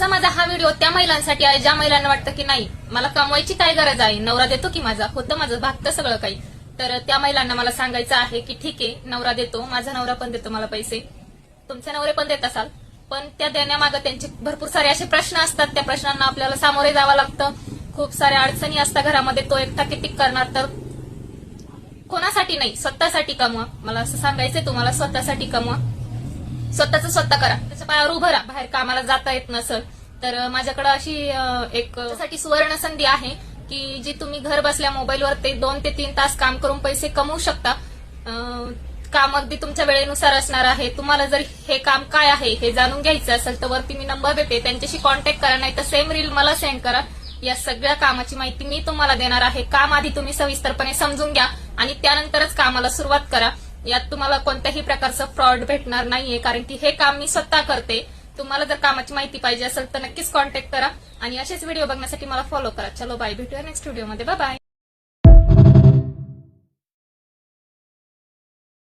आजचा माझा हा व्हिडिओ त्या महिलांसाठी आहे ज्या महिलांना वाटतं की नाही मला कमवायची काय गरज आहे, नवरा देतो की माझा, होतं माझं, भागतं सगळं काही. तर त्या महिलांना मला सांगायचं आहे की ठीक आहे, नवरा देतो, माझा नवरा पण देतो मला पैसे, तुमचे नवरे पण देत असाल, पण त्या देण्यामागे त्यांचे भरपूर सारे असे प्रश्न असतात. त्या प्रश्नांना आपल्याला सामोरे जावं लागतं. खूप साऱ्या अडचणी असतात घरामध्ये. तो एकटा किती करणार? तर कोणासाठी नाही, स्वतःसाठी कमवा. मला असं सांगायचंय तुम्हाला, स्वतःसाठी कमवा, स्वतःच स्वतः करा, त्याच्या पायावर उभं राहा. बाहेर कामाला जाता येत नसेल तर माझ्याकडे अशी एक त्यासाठी सुवर्ण संधी आहे की जी तुम्ही घर बसल्या मोबाईलवर ते 2 ते 3 तास काम करून पैसे कमवू शकता. काम अगदी तुमच्या वेळेनुसार असणार आहे. तुम्हाला जर हे काम काय आहे हे जाणून घ्यायचं असेल तर वरती मी नंबर देते, त्यांच्याशी कॉन्टॅक्ट करा, नाही तर सेम रील मला सेंड करा. या सगळ्या कामाची माहिती मी तुम्हाला देणार आहे. काम आधी तुम्ही सविस्तरपणे समजून घ्या आणि त्यानंतरच कामाला सुरुवात करा. यात तुम्हाला कोणत्याही प्रकारचं फ्रॉड भेटणार नाहीये, कारण की हे काम मी स्वतः करते. तुम्हाला जर कामाची माहिती पाहिजे असेल तर नक्कीच कॉन्टॅक्ट करा आणि असेच व्हिडिओ बघण्यासाठी मला फॉलो करा. चलो बाय, भेटूया नेक्स्ट व्हिडिओमध्ये. Bye bye.